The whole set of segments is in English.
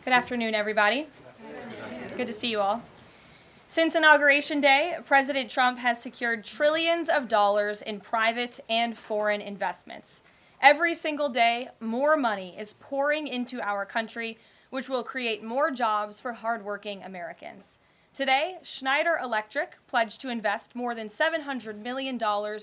Good afternoon, everybody. Good to see you all. Since Inauguration Day, President Trump has secured trillions of dollars in private and foreign investments. Every single day, more money is pouring into our country, which will create more jobs for hardworking Americans. Today, Schneider Electric pledged to invest more than $700 million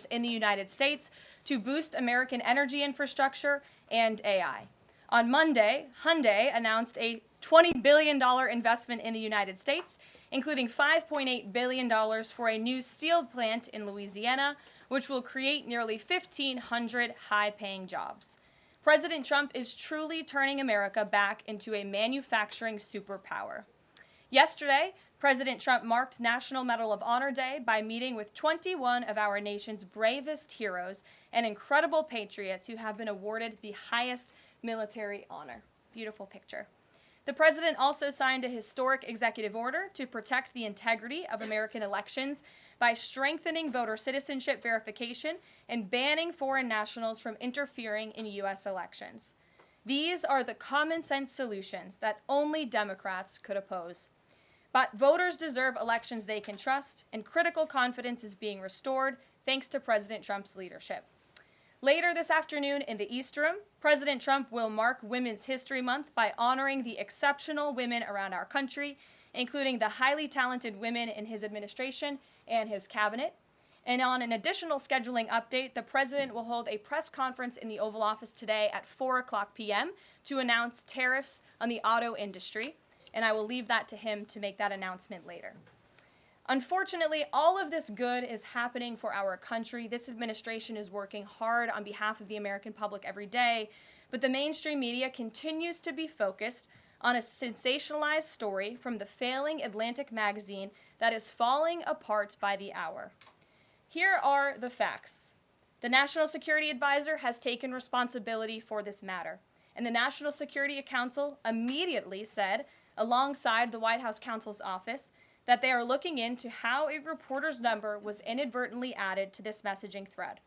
in the United States to boost American energy infrastructure and AI. On Monday, Hyundai announced a $20 billion investment in the United States, including $5.8 billion for a new steel plant in Louisiana, which will create nearly 1,500 high-paying jobs. President Trump is truly turning America back into a manufacturing superpower. Yesterday, President Trump marked National Medal of Honor Day by meeting with 21 of our nation's bravest heroes and incredible patriots who have been awarded the highest military honor. Beautiful picture. The president also signed a historic executive order to protect the integrity of American elections by strengthening voter citizenship verification and banning foreign nationals from interfering in U.S. elections. These are the common sense solutions that only Democrats could oppose. But voters deserve elections they can trust, and critical confidence is being restored thanks to President Trump's leadership. Later this afternoon in the East Room, President Trump will mark Women's History Month by honoring the exceptional women around our country, including the highly talented women in his administration and his cabinet. And on an additional scheduling update, the president will hold a press conference in the Oval Office today at 4:00 p.m. to announce tariffs on the auto industry, and I will leave that to him to make that announcement later. Unfortunately, all of this good is happening for our country. This administration is working hard on behalf of the American public every day, but the mainstream media continues to be focused on a sensationalized story from the failing Atlantic magazine that is falling apart by the hour. Here are the facts. The National Security Advisor has taken responsibility for this matter, and the National Security Council immediately said, alongside the White House counsel's office, that they are looking into how a reporter's number was inadvertently added to this messaging thread.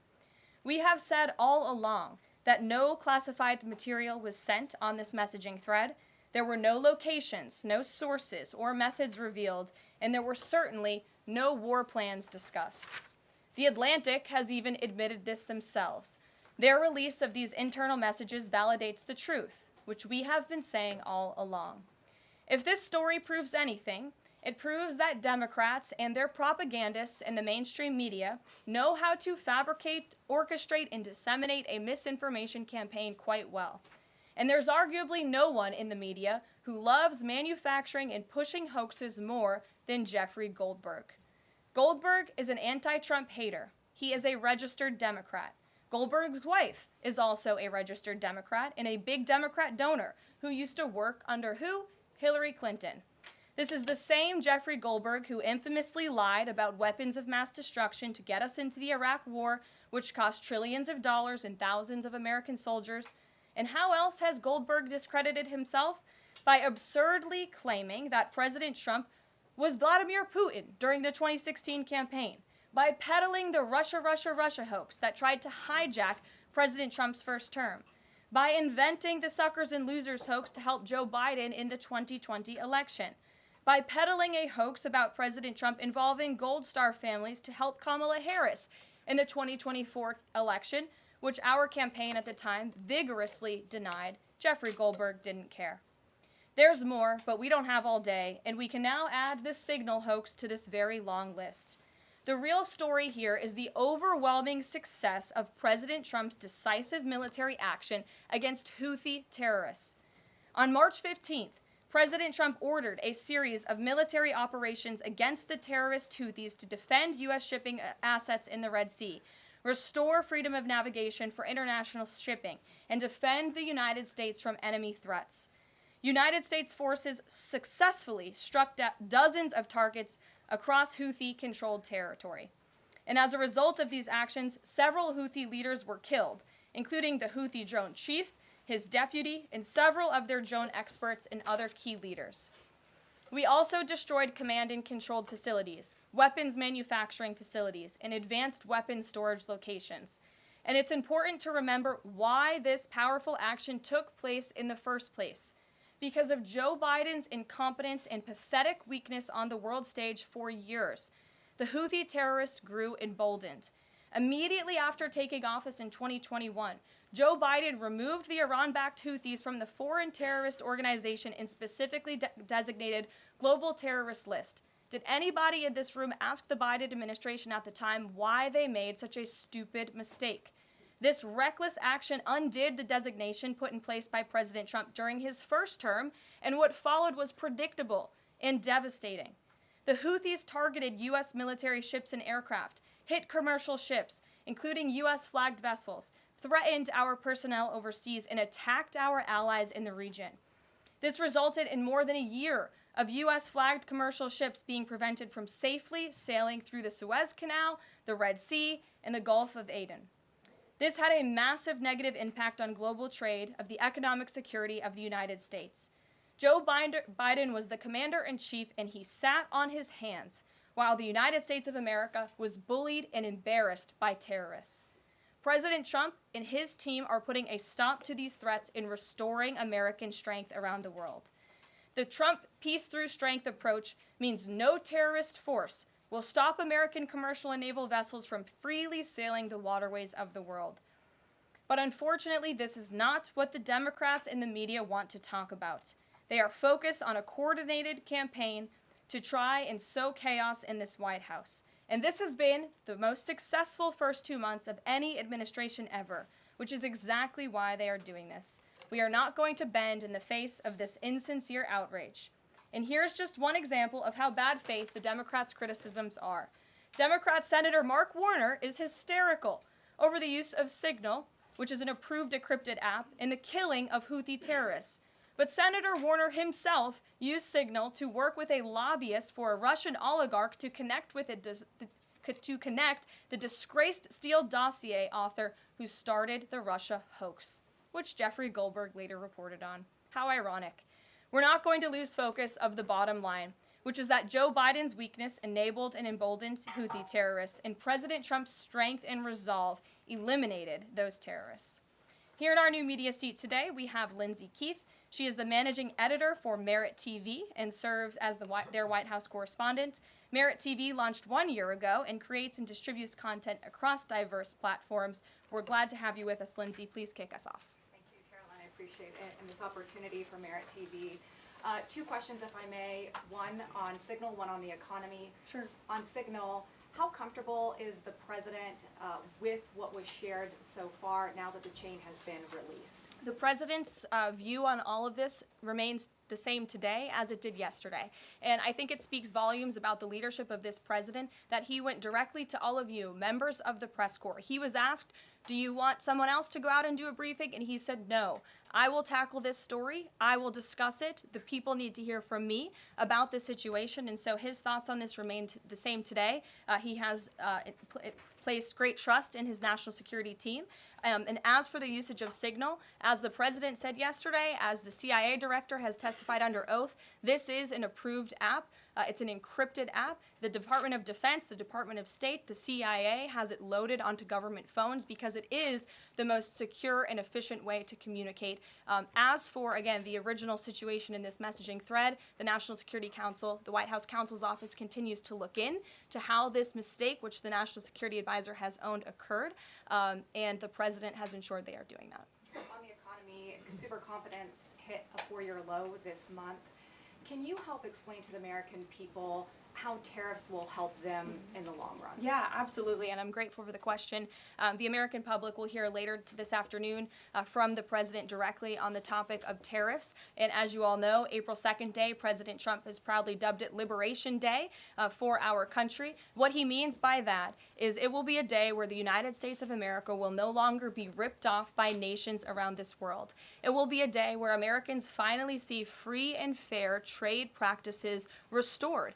We have said all along that no classified material was sent on this messaging thread. There were no locations, no sources, or methods revealed, and there were certainly no war plans discussed. The Atlantic has even admitted this themselves. Their release of these internal messages validates the truth, which we have been saying all along. If this story proves anything, it proves that Democrats and their propagandists in the mainstream media know how to fabricate, orchestrate, and disseminate a misinformation campaign quite well. And there's arguably no one in the media who loves manufacturing and pushing hoaxes more than Jeffrey Goldberg. Goldberg is an anti-Trump hater. He is a registered Democrat. Goldberg's wife is also a registered Democrat and a big Democrat donor who used to work under who? Hillary Clinton. This is the same Jeffrey Goldberg who infamously lied about weapons of mass destruction to get us into the Iraq War, which cost trillions of dollars and thousands of American soldiers. And how else has Goldberg discredited himself? By absurdly claiming that President Trump was Vladimir Putin during the 2016 campaign, by peddling the Russia, Russia, Russia hoax that tried to hijack President Trump's first term, by inventing the suckers and losers hoax to help Joe Biden in the 2020 election, by peddling a hoax about President Trump involving Gold Star families to help Kamala Harris in the 2024 election, which our campaign at the time vigorously denied. Jeffrey Goldberg didn't care. There's more, but we don't have all day, and we can now add this Signal hoax to this very long list. The real story here is the overwhelming success of President Trump's decisive military action against Houthi terrorists. On March 15th, President Trump ordered a series of military operations against the terrorist Houthis to defend U.S. shipping assets in the Red Sea, restore freedom of navigation for international shipping, and defend the United States from enemy threats. United States forces successfully struck dozens of targets across Houthi-controlled territory. And as a result of these actions, several Houthi leaders were killed, including the Houthi drone chief, his deputy, and several of their drone experts and other key leaders. We also destroyed command and controlled facilities, weapons manufacturing facilities, and advanced weapons storage locations. And it's important to remember why this powerful action took place in the first place. because of Joe Biden's incompetence and pathetic weakness on the world stage for years. The Houthi terrorists grew emboldened. Immediately after taking office in 2021, Joe Biden removed the Iran-backed Houthis from the foreign terrorist organization and specifically designated global terrorist list. Did anybody in this room ask the Biden administration at the time why they made such a stupid mistake? This reckless action undid the designation put in place by President Trump during his first term, and what followed was predictable and devastating. The Houthis targeted U.S. military ships and aircraft, hit commercial ships, including U.S.-flagged vessels, threatened our personnel overseas, and attacked our allies in the region. This resulted in more than a year of U.S.-flagged commercial ships being prevented from safely sailing through the Suez Canal, the Red Sea, and the Gulf of Aden. This had a massive negative impact on global trade of the economic security of the United States. Joe Biden was the commander-in-chief, and he sat on his hands while the United States of America was bullied and embarrassed by terrorists. President Trump and his team are putting a stop to these threats and restoring American strength around the world. The Trump peace through strength approach means no terrorist force will stop American commercial and naval vessels from freely sailing the waterways of the world. But unfortunately, this is not what the Democrats and the media want to talk about. They are focused on a coordinated campaign to try and sow chaos in this White House. And this has been the most successful first 2 months of any administration ever, which is exactly why they are doing this. We are not going to bend in the face of this insincere outrage. And here's just one example of how bad faith the Democrats' criticisms are. Democrat Senator Mark Warner is hysterical over the use of Signal, which is an approved decrypted app, in the killing of Houthi terrorists. But Senator Warner himself used Signal to work with a lobbyist for a Russian oligarch to connect the disgraced Steele dossier author who started the Russia hoax, which Jeffrey Goldberg later reported on. How ironic. We're not going to lose focus of the bottom line, which is that Joe Biden's weakness enabled and emboldened Houthi terrorists, and President Trump's strength and resolve eliminated those terrorists. Here in our new media seat today, we have Lindsay Keith. She is the managing editor for Merit TV and serves as their White House correspondent. Merit TV launched 1 year ago and creates and distributes content across diverse platforms. We're glad to have you with us, Lindsay. Please kick us off. Caroline, I appreciate it and this opportunity for Merit TV. 2 questions, if I may. One on Signal, one on the economy. Sure. On Signal, how comfortable is the president with what was shared so far now that the chain has been released? The president's view on all of this remains the same today as it did yesterday. And I think it speaks volumes about the leadership of this president that he went directly to all of you, members of the press corps. He was asked, do you want someone else to go out and do a briefing? And he said, no, I will tackle this story. I will discuss it. The people need to hear from me about the situation. And so his thoughts on this remain the same today. He has placed great trust in his national security team. And as for the usage of Signal, as the president said yesterday, as the CIA director has testified under oath, this is an approved app. It's an encrypted app. The Department of Defense, the Department of State, the CIA has it loaded onto government phones because it is the most secure and efficient way to communicate. As for, again, the original situation in this messaging thread, the National Security Council, the White House counsel's office continues to look in to how this mistake, which the National Security Advisor has owned, occurred, and the president has ensured they are doing that. On the economy, consumer confidence hit a 4-year low this month. Can you help explain to the American people how tariffs will help them in the long run? Yeah, absolutely, and I'm grateful for the question. The American public will hear later this afternoon from the president directly on the topic of tariffs. And as you all know, April 2nd day, President Trump has proudly dubbed it Liberation Day for our country. What he means by that is it will be a day where the United States of America will no longer be ripped off by nations around this world. It will be a day where Americans finally see free and fair trade practices restored.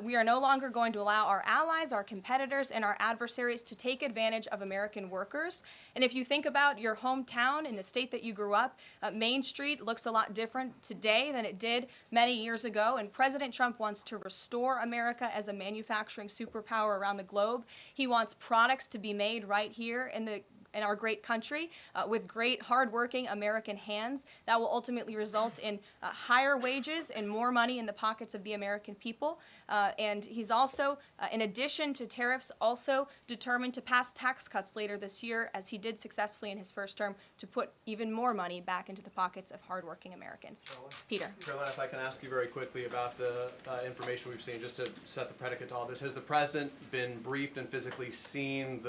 We are no longer going to allow our allies, our competitors, and our adversaries to take advantage of American workers. And if you think about your hometown in the state that you grew up, Main Street looks a lot different today than it did many years ago. And President Trump wants to restore America as a manufacturing superpower around the globe. He wants products to be made right here in the in our great country with great, hardworking American hands that will ultimately result in higher wages and more money in the pockets of the American people. And he's also, in addition to tariffs, also determined to pass tax cuts later this year, as he did successfully in his first term, to put even more money back into the pockets of hardworking Americans. Peter. Caroline, if I can ask you very quickly about the information we've seen, just to set the predicate to all this. Has the president been briefed and physically seen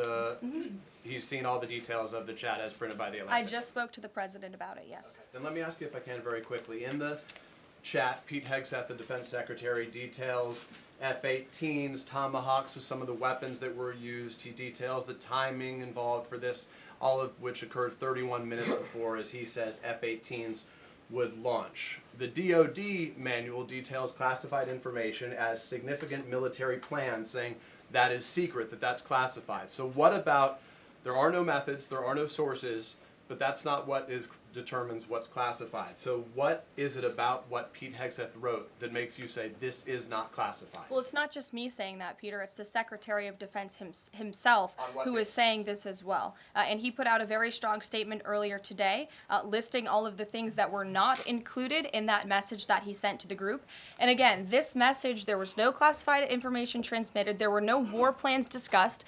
he's seen all the details of the chat as printed by the Atlantic? I just spoke to the president about it, yes. Okay. Then let me ask you, if I can, very quickly. In the chat, Pete Hegseth, the defense secretary, details F-18s, Tomahawks, so some of the weapons that were used. He details the timing involved for this, all of which occurred 31 minutes before, as he says, F-18s would launch. The DoD manual details classified information as significant military plans, saying that is secret, that's classified. So what about, there are no methods, there are no sources, but that's not what determines what's classified. So what is it about what Pete Hegseth wrote that makes you say this is not classified? Well, it's not just me saying that, Peter. It's the Secretary of Defense himself who is saying this as well. And he put out a very strong statement earlier today listing all of the things that were not included in that message that he sent to the group. And again, this message, there was no classified information transmitted. There were no war plans discussed.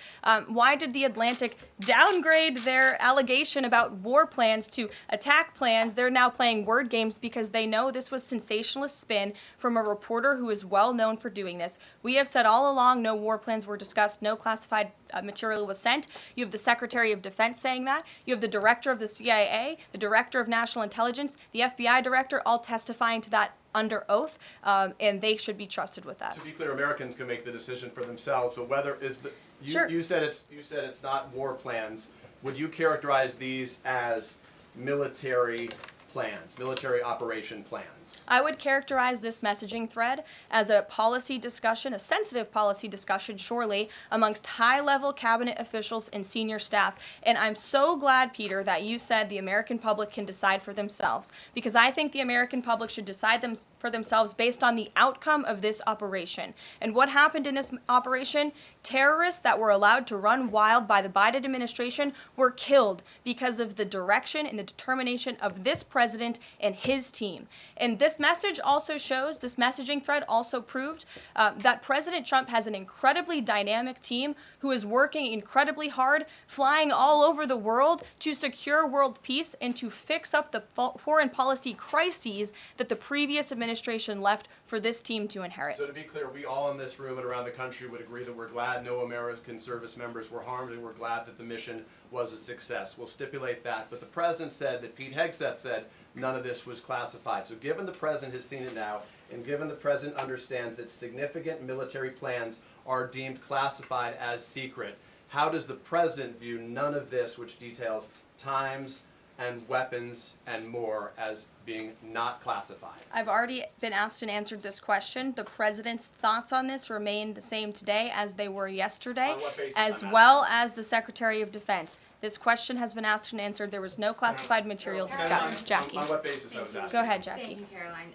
Why did the Atlantic downgrade their allegation about war plans to attack plans? They're now playing word games because they know this was sensationalist spin from a reporter who is well known for doing this. We have said all along no war plans were discussed, no classified material was sent. You have the Secretary of Defense saying that. You have the Director of the CIA, the Director of National Intelligence, the FBI Director, all testifying to that under oath, and they should be trusted with that. To be clear, Americans can make the decision for themselves, but whether is the Sure. you said it's not war plans. Would you characterize these as military plans, military operation plans? I would characterize this messaging thread as a policy discussion, a sensitive policy discussion, surely, amongst high-level cabinet officials and senior staff. And I'm so glad, Peter, that you said the American public can decide for themselves, because I think the American public should decide for themselves based on the outcome of this operation. And what happened in this operation? Terrorists that were allowed to run wild by the Biden administration were killed because of the direction and the determination of this president and his team. And this message also shows, this messaging thread also proved that President Trump has an incredibly dynamic team who is working incredibly hard, flying all over the world to secure world peace and to fix up the foreign policy crises that the previous administration left for this team to inherit. So to be clear, we all in this room and around the country would agree that we're glad no American service members were harmed, and we're glad that the mission was a success. We'll stipulate that. But the president said that Pete Hegseth said none of this was classified. So given the president has seen it now, and given the president understands that significant military plans are deemed classified as secret, how does the president view none of this, which details times and weapons and more, as being not classified? I've already been asked and answered this question. The president's thoughts on this remain the same today as they were yesterday, On what basis, as I'm well as the Secretary of Defense. This question has been asked and answered. There was no classified material discussed. Jackie. On what basis I was asking? Go ahead, Jackie. Thank you, Caroline.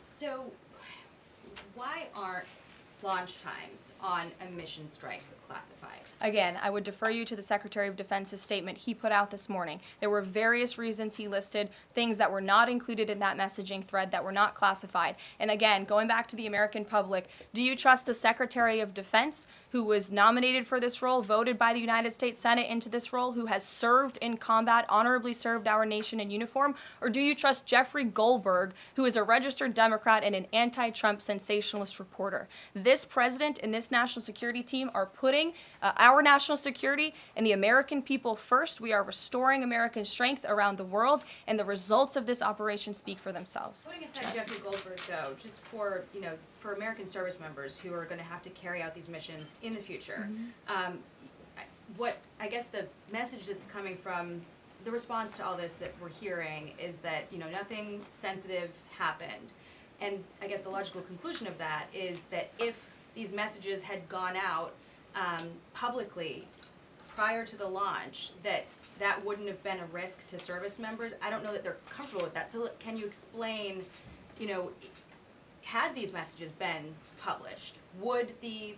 So why aren't launch times on a mission strike classified? Again, I would defer you to the Secretary of Defense's statement he put out this morning. There were various reasons he listed, things that were not included in that messaging thread that were not classified. And again, going back to the American public, do you trust the Secretary of Defense, who was nominated for this role, voted by the United States Senate into this role, who has served in combat, honorably served our nation in uniform? Or do you trust Jeffrey Goldberg, who is a registered Democrat and an anti-Trump sensationalist reporter? This president and this national security team are putting our national security and the American people first. We are restoring American strength around the world, and the results of this operation speak for themselves. Putting aside Jeffrey Goldberg, though, just for, for American service members who are going to have to carry out these missions in the future, what I guess the message that's coming from the response to all this that we're hearing is that, nothing sensitive happened. And I guess the logical conclusion of that is that if these messages had gone out publicly prior to the launch, that wouldn't have been a risk to service members. I don't know that they're comfortable with that. So can you explain, had these messages been published, would the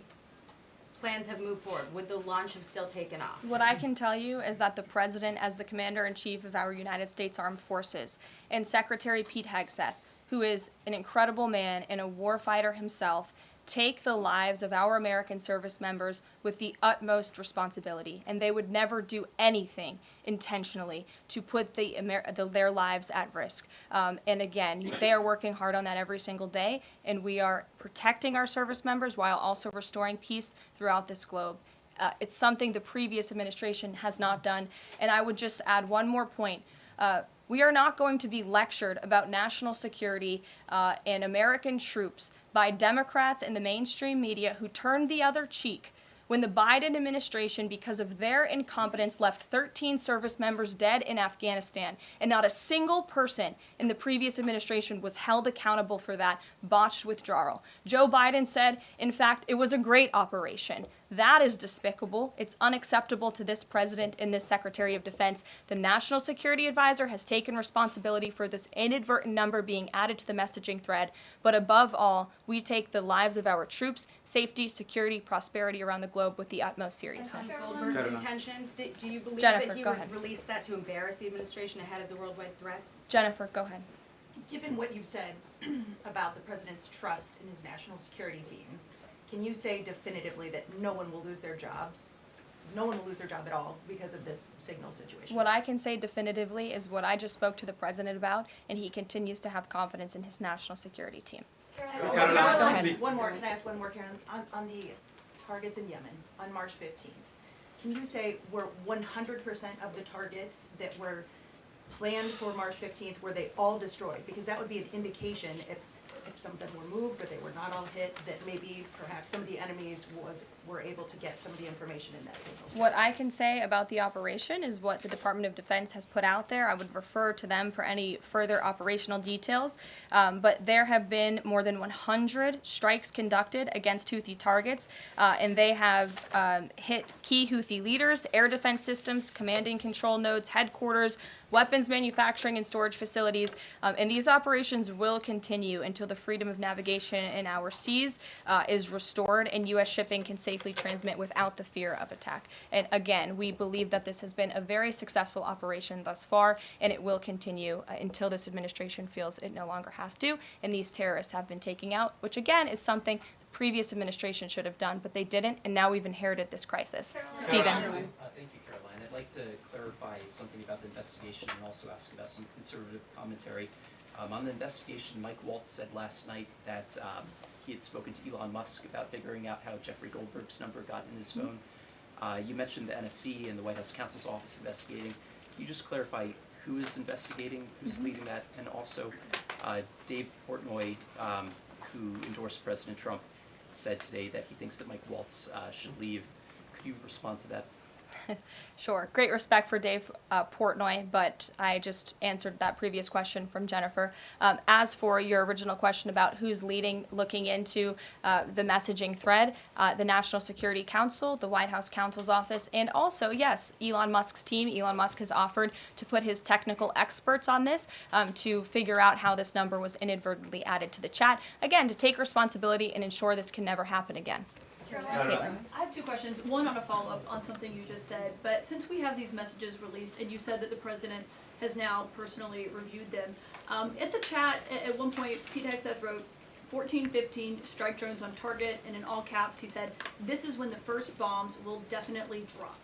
plans have moved forward? Would the launch have still taken off? What I can tell you is that the President, as the Commander-in-Chief of our United States Armed Forces, and Secretary Pete Hegseth, who is an incredible man and a warfighter himself, take the lives of our American service members with the utmost responsibility, and they would never do anything intentionally to put their lives at risk. And again, they are working hard on that every single day, and we are protecting our service members while also restoring peace throughout this globe. It's something the previous administration has not done, and I would just add one more point. We are not going to be lectured about national security and American troops by Democrats and the mainstream media who turned the other cheek when the Biden administration, because of their incompetence, left 13 service members dead in Afghanistan, and not a single person in the previous administration was held accountable for that botched withdrawal. Joe Biden said, in fact, it was a great operation. That is despicable. It's unacceptable to this president and this Secretary of Defense. The National Security Advisor has taken responsibility for this inadvertent number being added to the messaging thread. But above all, we take the lives of our troops, safety, security, prosperity around the globe with the utmost seriousness. Goldberg's intentions, do you believe Jennifer, that he go would ahead. release that to embarrass the administration ahead of the worldwide threats? Jennifer, go ahead. Given what you've said about the president's trust in his national security team, can you say definitively that no one will lose their jobs? No one will lose their job at all because of this signal situation? What I can say definitively is what I just spoke to the president about, and he continues to have confidence in his national security team. Go ahead. One more, can I ask one more, Karen? On the targets in Yemen on March 15th, can you say were 100% of the targets that were planned for March 15th, were they all destroyed? Because that would be an indication if some of them were moved or they were not all hit, that maybe perhaps some of the enemies were able to get some of the information in that signal strength. What I can say about the operation is what the Department of Defense has put out there. I would refer to them for any further operational details. But there have been more than 100 strikes conducted against Houthi targets, and they have hit key Houthi leaders, air defense systems, command and control nodes, headquarters, weapons manufacturing and storage facilities, and these operations will continue until the freedom of navigation in our seas is restored and U.S. shipping can safely transmit without the fear of attack. And again, we believe that this has been a very successful operation thus far, and it will continue until this administration feels it no longer has to, and these terrorists have been taken out, which again is something the previous administration should have done, but they didn't, and now we've inherited this crisis. Stephen. Thank you, Caroline. I'd like to clarify something about the investigation and also ask about some conservative commentary. On the investigation, Mike Waltz said last night that he had spoken to Elon Musk about figuring out how Jeffrey Goldberg's number got in his phone. You mentioned the NSC and the White House counsel's office investigating. Can you just clarify who is investigating, who's leading that, and also Dave Portnoy, who endorsed President Trump, said today that he thinks that Mike Waltz should leave. Could you respond to that? Sure. Great respect for Dave Portnoy, but I just answered that previous question from Jennifer. As for your original question about who's looking into the messaging thread, the National Security Council, the White House counsel's office, and also, yes, Elon Musk's team. Elon Musk has offered to put his technical experts on this to figure out how this number was inadvertently added to the chat. Again, to take responsibility and ensure this can never happen again. Caitlin. I have two questions. One on a follow-up on something you just said. But since we have these messages released, and you said that the president has now personally reviewed them, at the chat at one point, Pete Hegseth wrote 14-15 strike drones on target, and in all caps he said, "This is when the first bombs will definitely drop."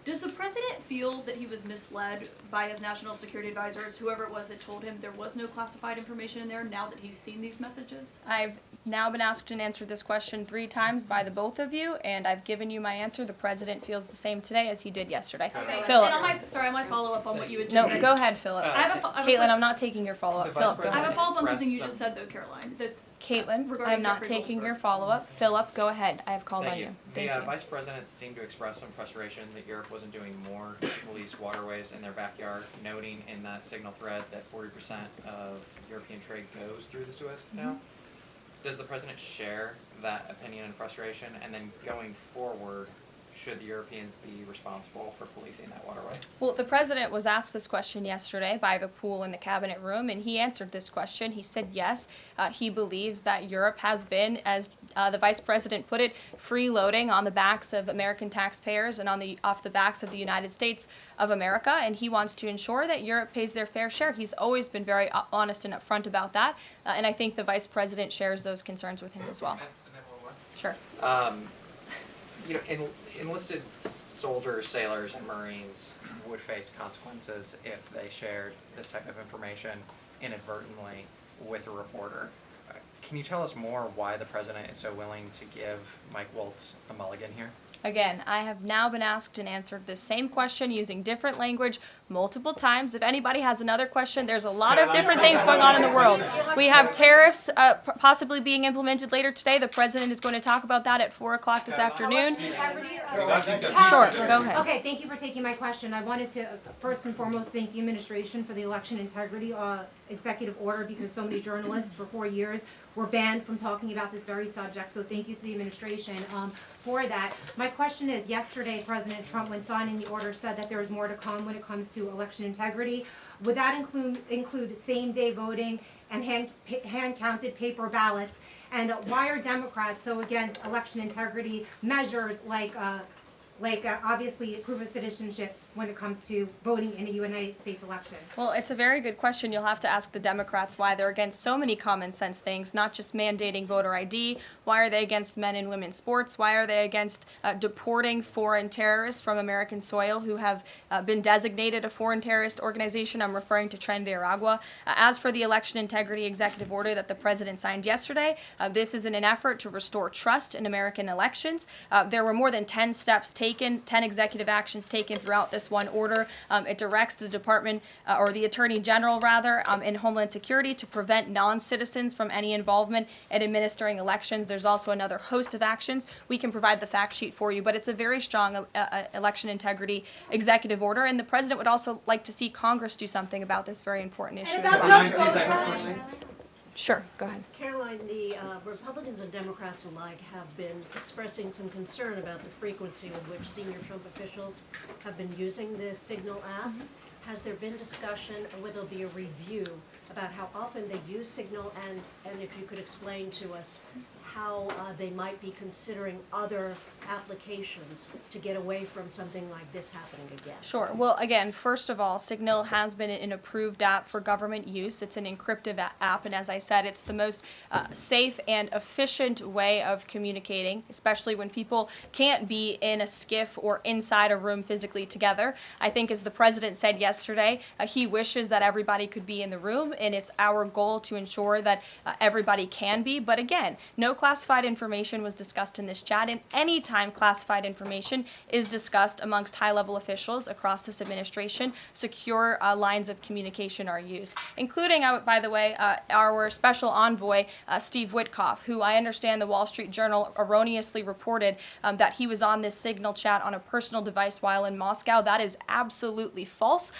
Does the president feel that he was misled by his national security advisors, whoever it was that told him there was no classified information in there, now that he's seen these messages? I've now been asked and answered this question 3 times by the both of you, and I've given you my answer. The president feels the same today as he did yesterday. Okay. Philip. And on my follow-up on what you had just No, said. go ahead, Philip. I have a Caitlin, I'm not taking your follow-up. The Vice Philip, go I have ahead. a follow-up on something you Express just said, though, Caroline. That's Caitlin, regarding I'm not Jeffrey taking Goldberg. your follow-up. Philip, go ahead. I have called on you. Thank The you. Vice President seemed to express some frustration that Europe wasn't doing more to police waterways in their backyard, noting in that signal thread that 40% of European trade goes through the Suez Canal. Does the President share that opinion and frustration? And then going forward, should the Europeans be responsible for policing that waterway? Well, the president was asked this question yesterday by the pool in the cabinet room, and he answered this question. He said yes, he believes that Europe has been, as the vice president put it, freeloading on the backs of American taxpayers and off the backs of the United States of America, and he wants to ensure that Europe pays their fair share. He's always been very honest and upfront about that, and I think the vice president shares those concerns with him as well. And then one more. Sure. You know, enlisted soldiers, sailors, and Marines would face consequences if they shared this type of information inadvertently with a reporter. Can you tell us more why the president is so willing to give Mike Waltz a mulligan here? Again, I have now been asked and answered the same question using different language multiple times. If anybody has another question, there's a lot of different things going on in the world. We have tariffs possibly being implemented later today. The president is going to talk about that at 4 o'clock this afternoon. Sure, go ahead. Okay, thank you for taking my question. I wanted to first and foremost thank the administration for the election integrity executive order, because so many journalists for 4 years were banned from talking about this very subject. So thank you to the administration for that. My question is, yesterday President Trump, when signing the order, said that there is more to come when it comes to election integrity. Would that include same-day voting and hand-counted paper ballots? And why are Democrats so against election integrity measures like obviously proof of citizenship when it comes to voting in a United States election? Well, it's a very good question. You'll have to ask the Democrats why they're against so many common sense things, not just mandating voter ID. Why are they against men and women's sports? Why are they against deporting foreign terrorists from American soil who have been designated a foreign terrorist organization? I'm referring to Tren de Aragua. As for the election integrity executive order that the president signed yesterday, this is in an effort to restore trust in American elections. There were more than 10 steps taken, 10 executive actions taken throughout this one order. It directs the department, or the Attorney General rather, in Homeland Security to prevent non-citizens from any involvement in administering elections. There's also another host of actions. We can provide the fact sheet for you, but it's a very strong election integrity executive order, and the president would also like to see Congress do something about this very important issue. And about Judge Goldsberg. Sure, go ahead. Caroline, the Republicans and Democrats alike have been expressing some concern about the frequency with which senior Trump officials have been using the Signal app. Has there been discussion, or will there be a review about how often they use Signal, and if you could explain to us how they might be considering other applications to get away from something like this happening again? Sure. Well, again, first of all, Signal has been an approved app for government use. It's an encrypted app, and as I said, it's the most safe and efficient way of communicating, especially when people can't be in a skiff or inside a room physically together. I think, as the president said yesterday, he wishes that everybody could be in the room, and it's our goal to ensure that everybody can be. But again, no classified information was discussed in this chat, and any time classified information is discussed amongst high-level officials across this administration, secure lines of communication are used, including, by the way, our special envoy, Steve Witkoff, who I understand the Wall Street Journal erroneously reported that he was on this Signal chat on a personal device while in Moscow. That is absolutely false.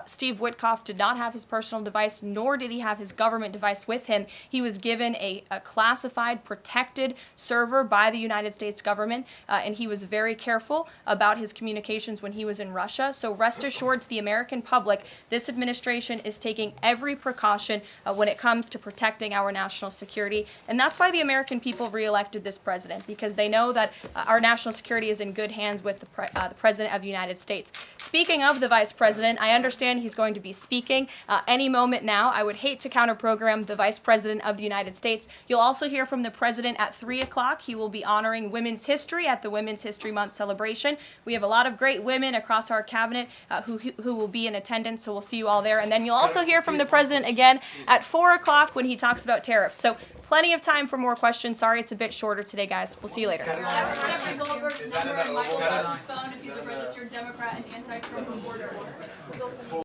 Steve Witkoff did not have his personal device, nor did he have his government device with him. He was given a classified, protected server by the United States government, and he was very careful about his communications when he was in Russia. So rest assured to the American public, this administration is taking every precaution when it comes to protecting our national security. And that's why the American people reelected this president, because they know that our national security is in good hands with the President of the United States. Speaking of the Vice President, I understand he's going to be speaking any moment now. I would hate to counter-program the Vice President of the United States. You'll also hear from the President at 3 o'clock. He will be honoring women's history at the Women's History Month celebration. We have a lot of great women across our cabinet who will be in attendance, so we'll see you all there. And then you'll also hear from the President again at 4 o'clock when he talks about tariffs. So plenty of time for more questions. Sorry it's a bit shorter today, guys. We'll see you later. Jeffrey Goldberg's number and Michael Waltz's phone if he's a registered Democrat and anti-Trump reporter.